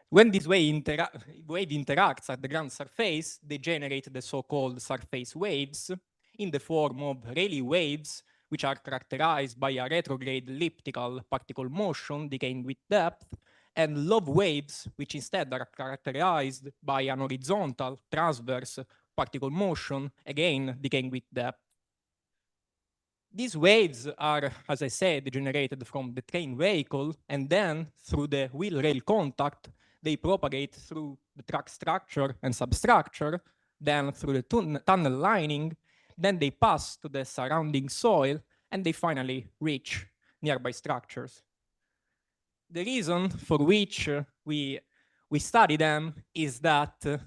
When this wave interacts at the ground surface, they generate the so-called surface waves in the form of Rayleigh waves, which are characterized by a retrograde elliptical particle motion decaying with depth, and love waves, which instead are characterized by an horizontal transverse particle motion, again decaying with depth. These waves are, as I said, generated from the train vehicle, and then through the wheel-rail contact, they propagate through the track structure and substructure, then through the tunnel lining, then they pass to the surrounding soil, and they finally reach nearby structures. The reason for which we study them is that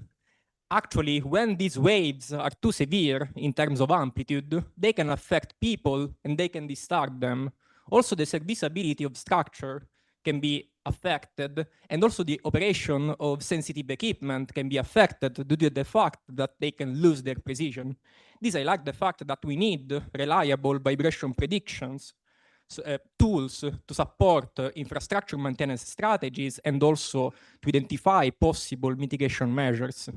actually, when these waves are too severe in terms of amplitude, they can affect people and they can disturb them. Also, the serviceability of structure can be affected, and also the operation of sensitive equipment can be affected due to the fact that they can lose their precision. This I like the fact that we need reliable vibration predictions, tools to support infrastructure maintenance strategies and also to identify possible mitigation measures.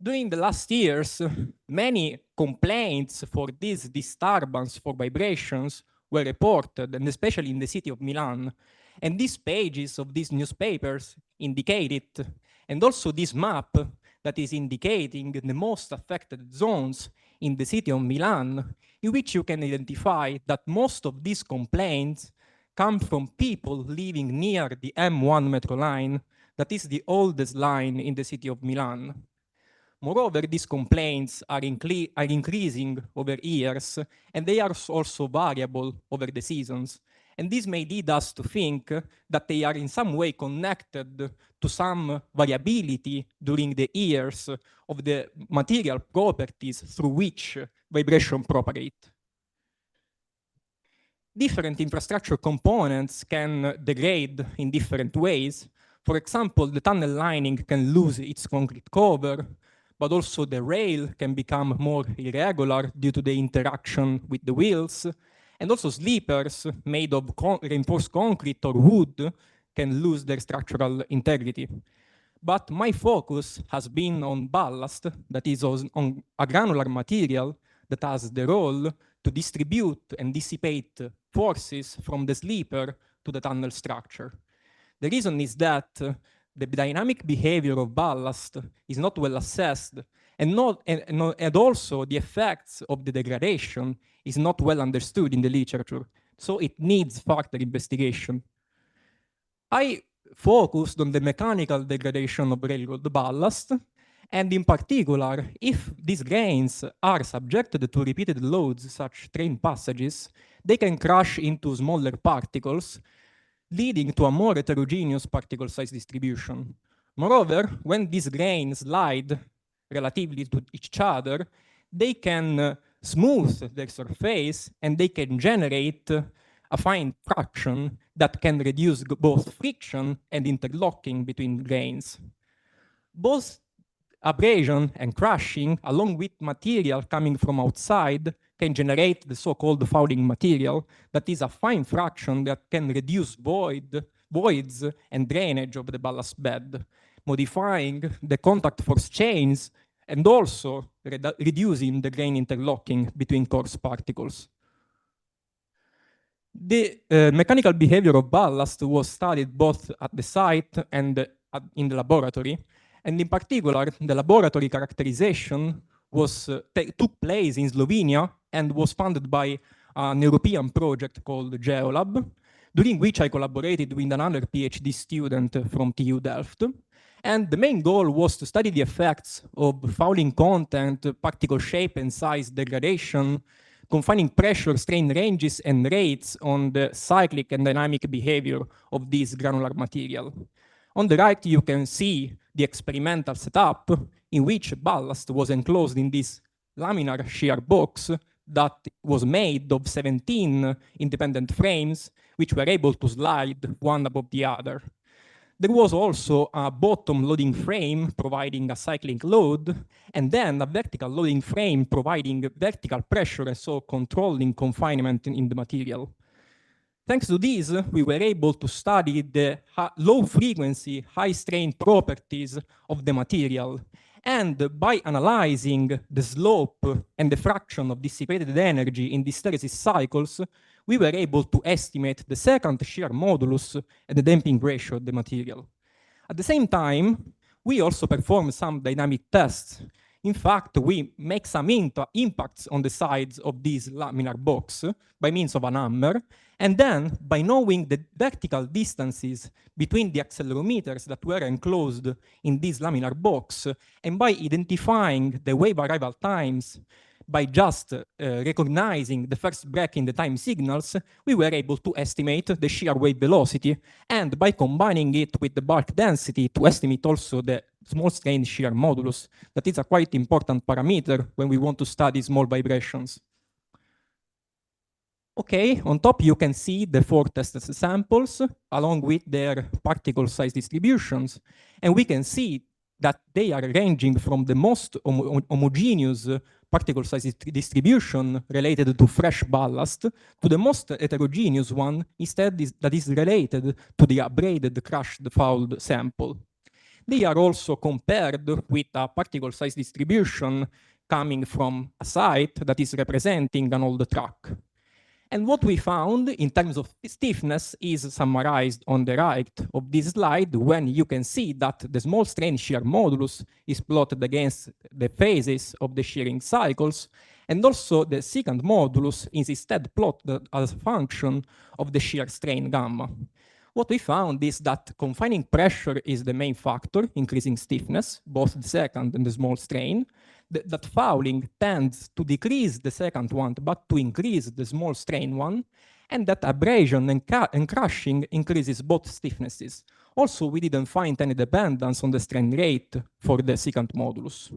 During the last years, many complaints for this disturbance for vibrations were reported, and especially in the city of Milan. And these pages of these newspapers indicate it. And also this map that is indicating the most affected zones in the city of Milan, in which you can identify that most of these complaints come from people living near the M1 metro line, that is the oldest line in the city of Milan. Moreover, these complaints are increasing over years, and they are also variable over the seasons. And this may lead us to think that they are in some way connected to some variability during the years of the material properties through which vibration propagate. Different infrastructure components can degrade in different ways. For example, the tunnel lining can lose its concrete cover, but also the rail can become more irregular due to the interaction with the wheels. And also sleepers made of reinforced concrete or wood can lose their structural integrity. But my focus has been on ballast, that is on a granular material that has the role to distribute and dissipate forces from the sleeper to the tunnel structure. The reason is that the dynamic behavior of ballast is not well assessed, and also the effects of the degradation is not well understood in the literature, so it needs further investigation. I focused on the mechanical degradation of railroad ballast, and in particular, if these grains are subjected to repeated loads, such train passages, they can crash into smaller particles, leading to a more heterogeneous particle size distribution. Moreover, when these grains slide relatively to each other, they can smooth their surface and they can generate a fine traction that can reduce both friction and interlocking between grains. Both abrasion and crushing, along with material coming from outside, can generate the so-called fouling material, that is a fine fraction that can reduce voids and drainage of the ballast bed, modifying the contact force chains and also reducing the grain interlocking between coarse particles. The mechanical behavior of ballast was studied both at the site and in the laboratory. And in particular, the laboratory characterization took place in Slovenia and was funded by an European project called GeoLab, during which I collaborated with another PhD student from TU Delft. And the main goal was to study the effects of fouling content, particle shape and size degradation, confining pressure, strain ranges, and rates on the cyclic and dynamic behavior of this granular material. On the right, you can see the experimental setup in which ballast was enclosed in this laminar shear box that was made of 17 independent frames, which were able to slide one above the other. There was also a bottom loading frame providing a cyclic load, and then a vertical loading frame providing vertical pressure and so controlling confinement in the material. Thanks to this, we were able to study the low frequency, high strain properties of the material. And by analyzing the slope and the fraction of dissipated energy in hysteresis cycles, we were able to estimate the second shear modulus and the damping ratio of the material. At the same time, we also perform some dynamic tests. In fact, we make some impacts on the sides of this laminar box by means of an hammer, and then by knowing the vertical distances between the accelerometers that were enclosed in this laminar box, and by identifying the wave arrival times by just recognizing the first break in the time signals, we were able to estimate the shear wave velocity, and by combining it with the bulk density to estimate also the small strain shear modulus. That is a quite important parameter when we want to study small vibrations. Okay, on top you can see the 4 test samples along with their particle size distributions, and we can see that they are ranging from the most homogeneous particle size distribution related to fresh ballast to the most heterogeneous one instead that is related to the abraded crushed fouled sample. They are also compared with a particle size distribution coming from a site that is representing an old track. And what we found in terms of stiffness is summarized on the right of this slide, when you can see that the small strain shear modulus is plotted against the phases of the shearing cycles, and also the secant modulus is instead plotted as a function of the shear strain gamma. What we found is that confining pressure is the main factor, increasing stiffness, both the secant and the small strain, that fouling tends to decrease the second one, but to increase the small strain one, and that abrasion and crushing increases both stiffnesses. Also, we didn't find any dependence on the strain rate for the secant modulus.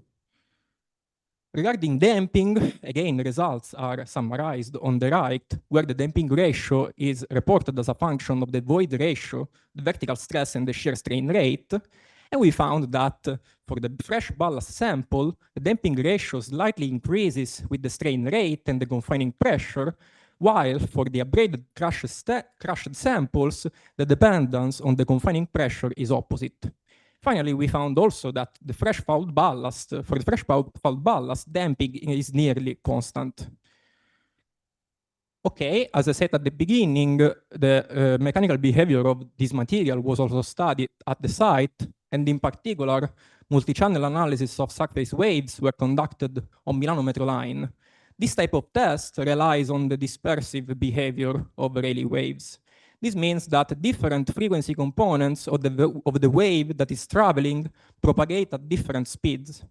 Regarding damping, again, results are summarized on the right, where the damping ratio is reported as a function of the void ratio, the vertical stress, and the shear strain rate. And we found that for the fresh ballast sample, the damping ratio slightly increases with the strain rate and the confining pressure, while for the abraded crushed samples, the dependence on the confining pressure is opposite. Finally, we found also that the fresh fouled ballast, for the fresh fouled ballast, damping is nearly constant. Okay, as I said at the beginning, the mechanical behavior of this material was also studied at the site, and in particular, multi-channel analysis of surface waves were conducted on Milano Metro line. This type of test relies on the dispersive behavior of Rayleigh waves. This means that different frequency components of the wave that is traveling propagate at different speeds.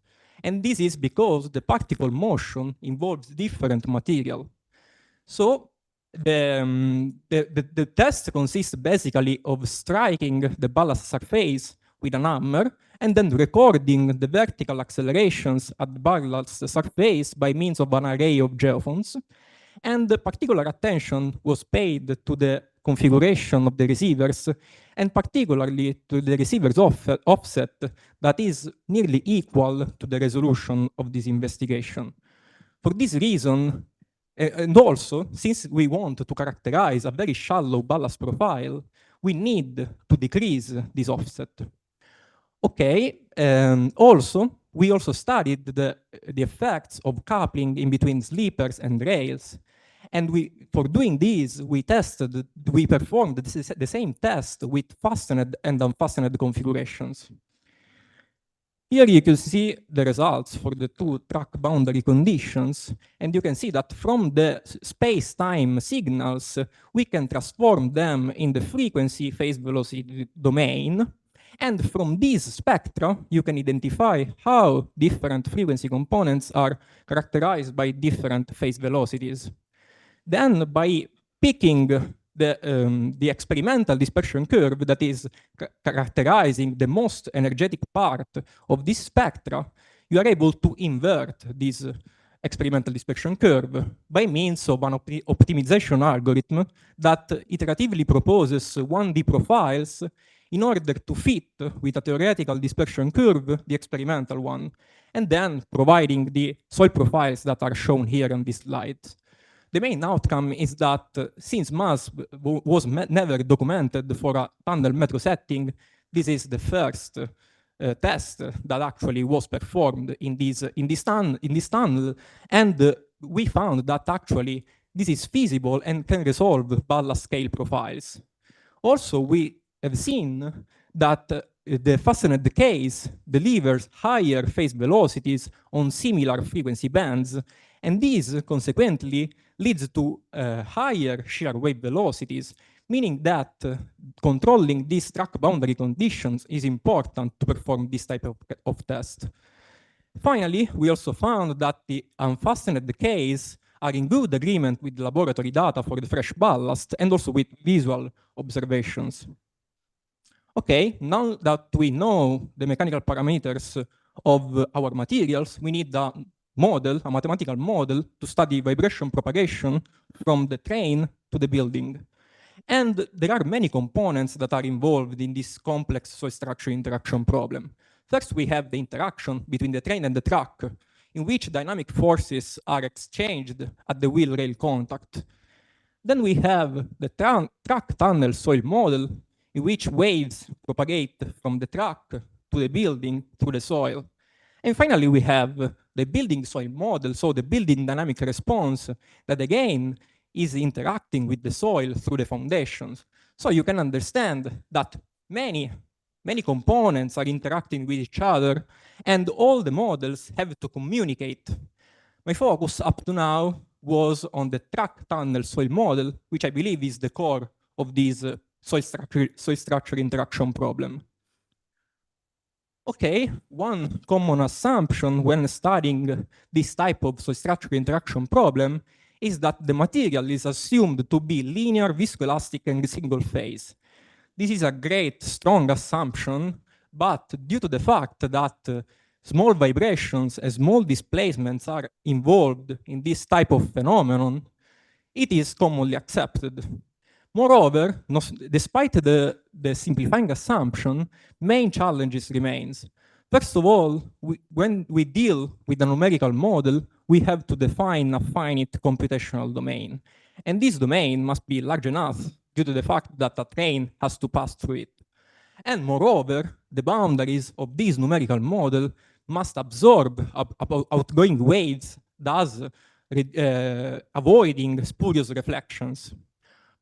And this is because the particle motion involves different material. So the test consists basically of striking the ballast surface with an hammer and then recording the vertical accelerations at the ballast surface by means of an array of geophones. And particular attention was paid to the configuration of the receivers, and particularly to the receiver's offset that is nearly equal to the resolution of this investigation. For this reason, and also, since we want to characterize a very shallow ballast profile, we need to decrease this offset. Okay, we also studied the effects of coupling in between sleepers and rails. And for doing this, we performed the same test with fastened and unfastened configurations. Here you can see the results for the two track boundary conditions, and you can see that from the space-time signals, we can transform them in the frequency phase velocity domain. And from these spectra, you can identify how different frequency components are characterized by different phase velocities. Then by picking the experimental dispersion curve that is characterizing the most energetic part of this spectra, you are able to invert this experimental dispersion curve by means of an optimization algorithm that iteratively proposes 1D profiles in order to fit with a theoretical dispersion curve, the experimental one, and then providing the soil profiles that are shown here on this slide. The main outcome is that since mass was never documented for a tunnel metro setting, this is the first test that actually was performed in this tunnel, and we found that actually this is feasible and can resolve ballast scale profiles. Also, we have seen that the fastened case delivers higher phase velocities on similar frequency bands, and this consequently leads to higher shear wave velocities, meaning that controlling these track boundary conditions is important to perform this type of test. Finally, we also found that the unfastened case are in good agreement with laboratory data for the fresh ballast and also with visual observations. Okay, now that we know the mechanical parameters of our materials, we need a model, a mathematical model, to study vibration propagation from the train to the building. And there are many components that are involved in this complex soil structure interaction problem. First, we have the interaction between the train and the track, in which dynamic forces are exchanged at the wheel-rail contact. Then we have the track tunnel soil model, in which waves propagate from the track to the building through the soil. And finally, we have the building soil model, so the building dynamic response that again is interacting with the soil through the foundations. So you can understand that many components are interacting with each other, and all the models have to communicate. My focus up to now was on the track tunnel soil model, which I believe is the core of this soil structure interaction problem. Okay, one common assumption when studying this type of soil structure interaction problem is that the material is assumed to be linear, viscoelastic, and single phase. This is a great, strong assumption, but due to the fact that small vibrations and small displacements are involved in this type of phenomenon, it is commonly accepted. Moreover, despite the simplifying assumption, main challenges remains. First of all, when we deal with a numerical model, we have to define a finite computational domain. And this domain must be large enough due to the fact that a train has to pass through it. And moreover, the boundaries of this numerical model must absorb outgoing waves, thus avoiding spurious reflections.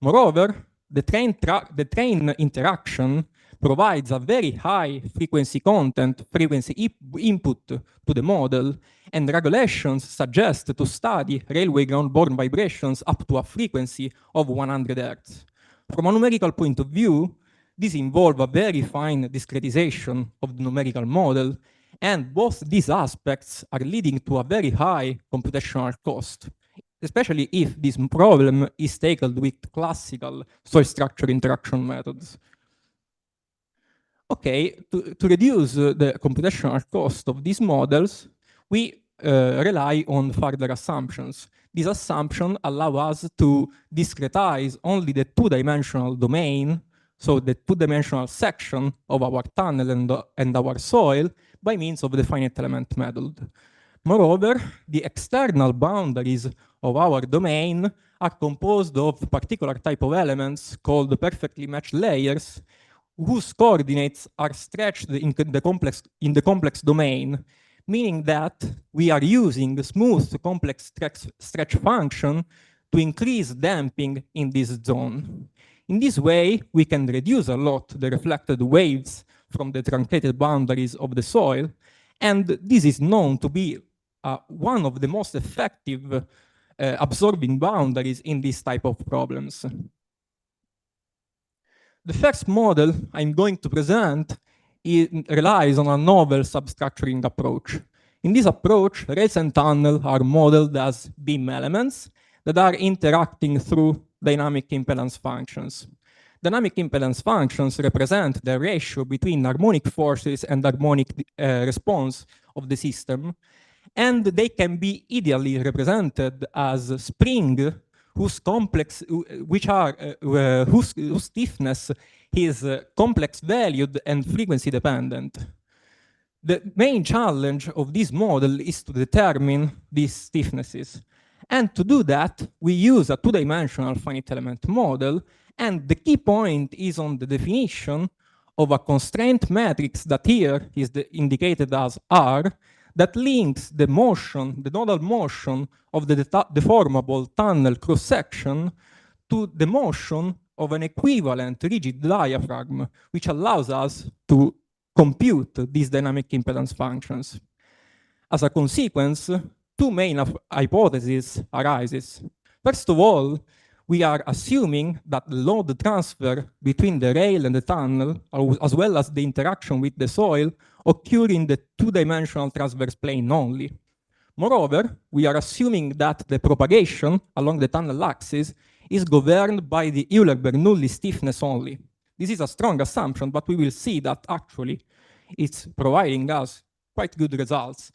Moreover, the train interaction provides a very high frequency content, frequency input to the model, and regulations suggest to study railway ground-borne vibrations up to a frequency of 100 Hz. From a numerical point of view, this involves a very fine discretization of the numerical model, and both these aspects are leading to a very high computational cost, especially if this problem is tackled with classical soil structure interaction methods. Okay, to reduce the computational cost of these models, we rely on further assumptions. These assumptions allow us to discretize only the two-dimensional domain, so the two-dimensional section of our tunnel and our soil, by means of the finite element method. Moreover, the external boundaries of our domain are composed of particular type of elements called perfectly matched layers, whose coordinates are stretched in the complex domain, meaning that we are using smooth complex stretch function to increase damping in this zone. In this way, we can reduce a lot the reflected waves from the truncated boundaries of the soil, and this is known to be one of the most effective absorbing boundaries in this type of problems. The first model I'm going to present relies on a novel substructuring approach. In this approach, rails and tunnel are modeled as beam elements that are interacting through dynamic impedance functions. Dynamic impedance functions represent the ratio between harmonic forces and harmonic response of the system, and they can be ideally represented as spring whose stiffness is complex valued and frequency dependent. The main challenge of this model is to determine these stiffnesses. And to do that, we use a two-dimensional finite element model, and the key point is on the definition of a constraint matrix that here is indicated as R, that links the motion, the nodal motion of the deformable tunnel cross-section to the motion of an equivalent rigid diaphragm, which allows us to compute these dynamic impedance functions. As a consequence, two main hypotheses arises. First of all, we are assuming that the load transfer between the rail and the tunnel, as well as the interaction with the soil, occur in the two-dimensional transverse plane only. Moreover, we are assuming that the propagation along the tunnel axis is governed by the Euler-Bernoulli stiffness only. This is a strong assumption, but we will see that actually it's providing us quite good results.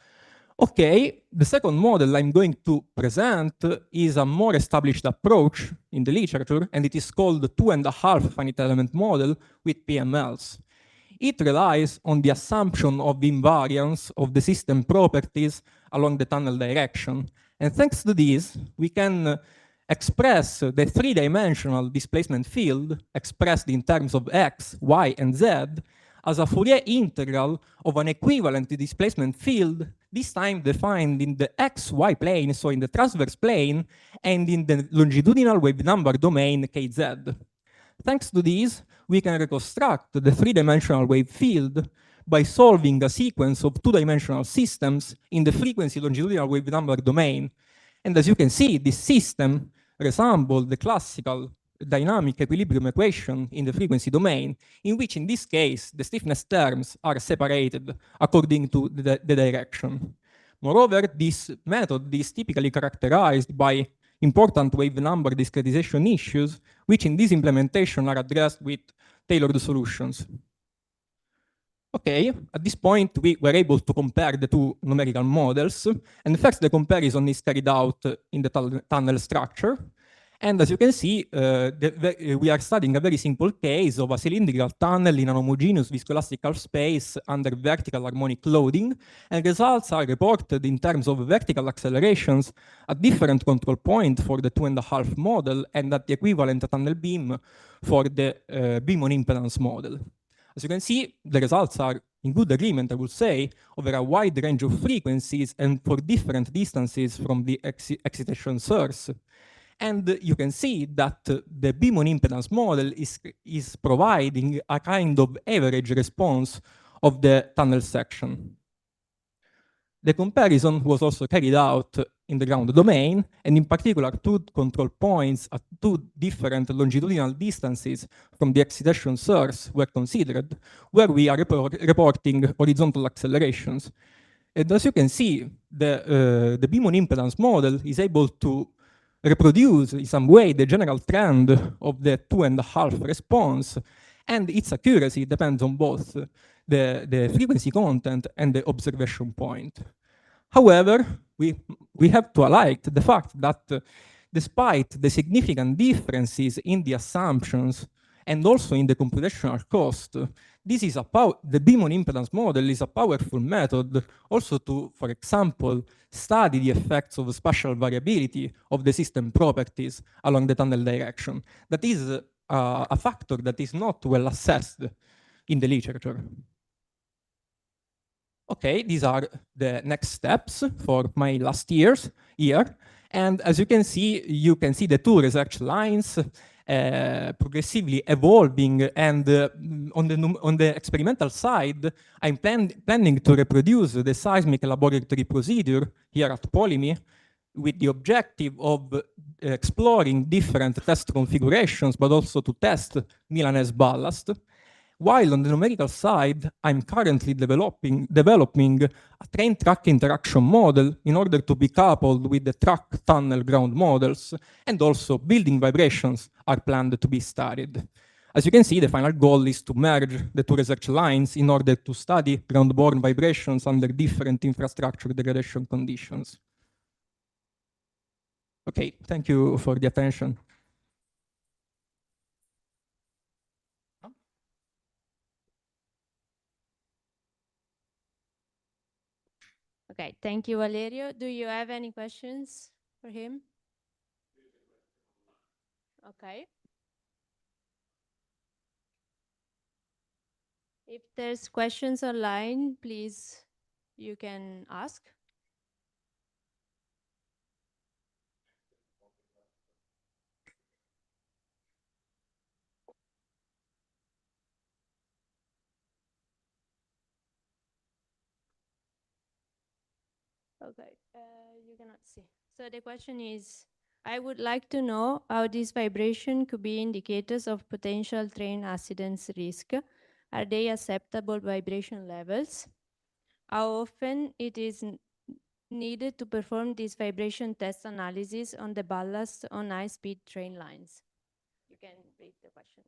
Okay, the second model I'm going to present is a more established approach in the literature, and it is called the 2.5 finite element model with PMLs. It relies on the assumption of invariance of the system properties along the tunnel direction. And thanks to this, we can express the three-dimensional displacement field expressed in terms of x, y, and z as a Fourier integral of an equivalent displacement field, this time defined in the xy plane, so in the transverse plane, and in the longitudinal wave number domain kz. Thanks to this, we can reconstruct the three-dimensional wave field by solving a sequence of two-dimensional systems in the frequency longitudinal wave number domain. And as you can see, this system resembles the classical dynamic equilibrium equation in the frequency domain, in which in this case, the stiffness terms are separated according to the direction. Moreover, this method is typically characterized by important wave number discretization issues, which in this implementation are addressed with tailored solutions. Okay, at this point, we were able to compare the two numerical models. And first, the comparison is carried out in the tunnel structure. And as you can see, we are studying a very simple case of a cylindrical tunnel in an homogeneous viscoelastical space under vertical harmonic loading, and results are reported in terms of vertical accelerations at different control point for the 2.5 model and at the equivalent tunnel beam for the beam on impedance model. As you can see, the results are in good agreement, I would say, over a wide range of frequencies and for different distances from the excitation source. And you can see that the beam on impedance model is providing a kind of average response of the tunnel section. The comparison was also carried out in the ground domain, and in particular, two control points at two different longitudinal distances from the excitation source were considered, where we are reporting horizontal accelerations. And as you can see, the beam on impedance model is able to reproduce in some way the general trend of the 2.5 response, and its accuracy depends on both the frequency content and the observation point. However, we have to highlight the fact that despite the significant differences in the assumptions and also in the computational cost, the beam on impedance model is a powerful method also to, for example, study the effects of spatial variability of the system properties along the tunnel direction. That is a factor that is not well assessed in the literature. Okay, these are the next steps for my last year. And as you can see the two research lines progressively evolving. And on the experimental side, I'm planning to reproduce the seismic laboratory procedure here at Polymi with the objective of exploring different test configurations, but also to test Milanese ballast. While on the numerical side, I'm currently developing a train-track interaction model in order to be coupled with the track-tunnel ground models, and also building vibrations are planned to be studied. As you can see, the final goal is to merge the two research lines in order to study ground-borne vibrations under different infrastructure degradation conditions. Okay, thank you for the attention. Okay, thank you, Valerio. Do you have any questions? for him? Okay. If there's questions online, please, you can ask. Okay, you cannot see. So the question is, I would like to know how this vibration could be indicators of potential train accidents risk. Are they acceptable vibration levels? How often it is needed to perform this vibration test analysis on the ballast on high-speed train lines? You can read the question.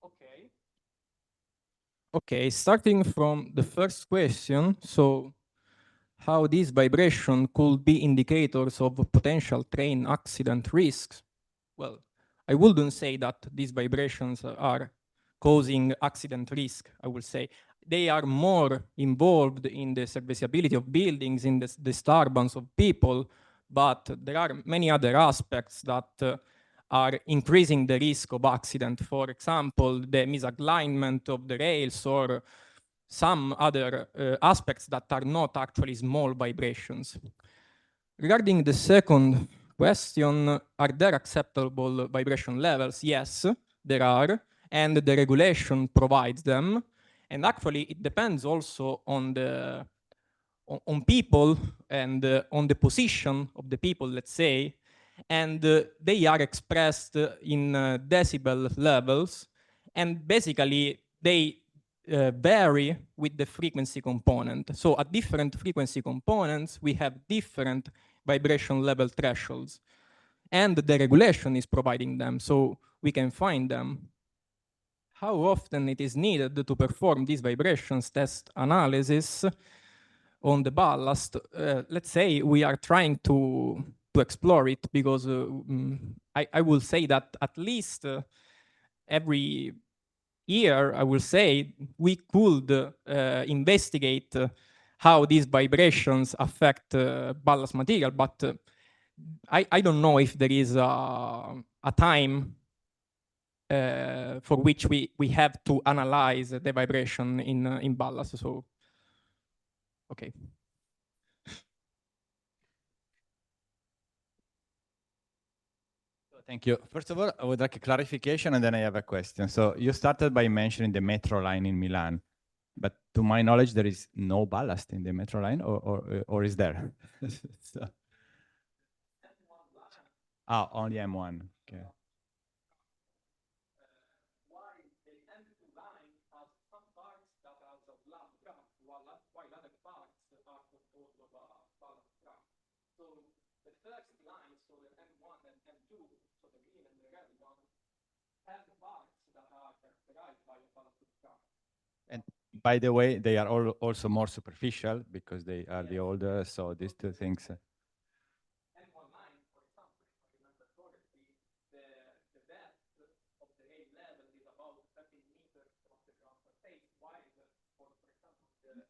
Okay. Okay, starting from the first question, so how these vibration could be indicators of potential train accident risks. Well, I wouldn't say that these vibrations are causing accident risk, I would say. They are more involved in the serviceability of buildings, in the disturbance of people, but there are many other aspects that are increasing the risk of accident. For example, the misalignment of the rails or some other aspects that are not actually small vibrations. Regarding the second question, are there acceptable vibration levels? Yes, there are, and the regulation provides them. And actually, it depends also on the on people and on the position of the people, let's say, and they are expressed in decibel levels, and basically they vary with the frequency component. So at different frequency components, we have different vibration level thresholds, and the regulation is providing them, so we can find them. How often it is needed to perform this vibrations test analysis on the ballast? Let's say we are trying to explore it, because I will say that at least every year, I will say, we could investigate how these vibrations affect ballast material, but I don't know if there is a time for which we have to analyze the vibration in ballast. So, okay. Thank you. First of all, I would like a clarification, and then I have a question. So you started by mentioning the metro line in Milan, but to my knowledge, there is no ballast in the metro line, or is there? So, only M1. Okay. And by the way, they are all also more superficial because they are the older. So these two things.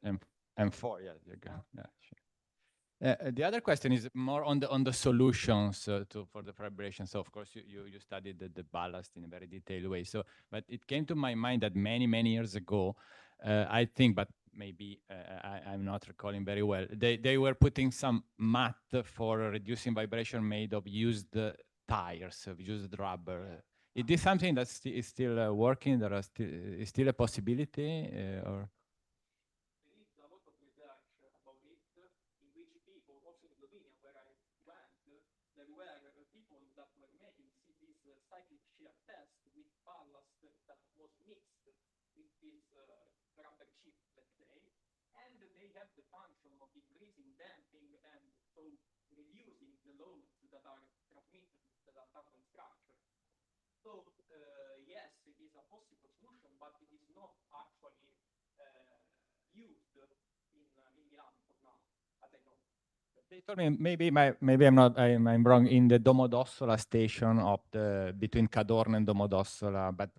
M M4, yeah, you go. Yeah, sure. The other question is more on the solutions for the vibration. So of course you studied the ballast in a very detailed way. So, but it came to my mind that many years ago, I think, but maybe I'm not recalling very well. They were putting some mat for reducing vibration made of used tires, of used rubber. Is this something that is still working? There are is still a possibility, or? They told me maybe I'm wrong in the Domodossola station of the between Cadorna and Domodossola, but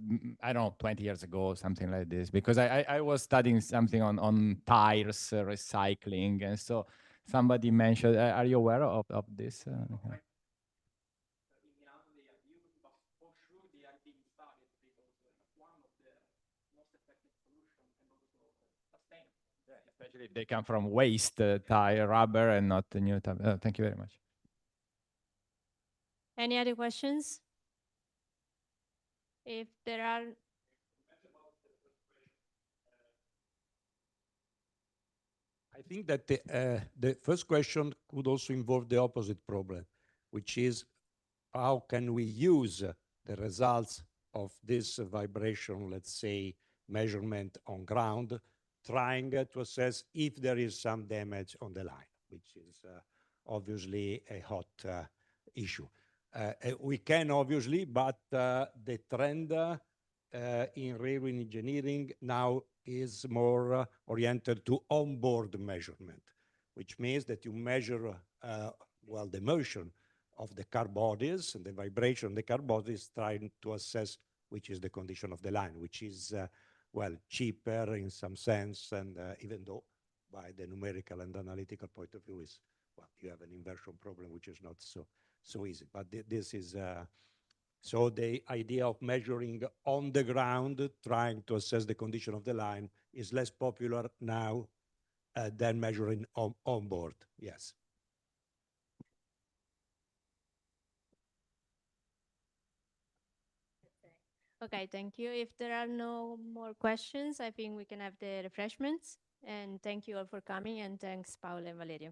I don't know, 20 years ago, something like this, because I was studying something on tires recycling, and so somebody mentioned. Are you aware of this? Especially if they come from waste tire, rubber, and not the new tire. Thank you very much. Any other questions? If there are, I think that the first question could also involve the opposite problem, which is how can we use the results of this vibration, let's say, measurement on ground, trying to assess if there is some damage on the line, which is obviously a hot issue. We can obviously, but the trend in railway engineering now is more oriented to onboard measurement, which means that you measure, well, the motion of the car bodies and the vibration of the car bodies, trying to assess which is the condition of the line, which is, well, cheaper in some sense, and even though by the numerical and analytical point of view is, well, you have an inversion problem, which is not so easy. But this is, so the idea of measuring on the ground, trying to assess the condition of the line, is less popular now than measuring on board. Yes. okay, thank you. If there are no more questions, I think we can have the refreshments. And thank you all for coming, and thanks, Paolo and Valerio.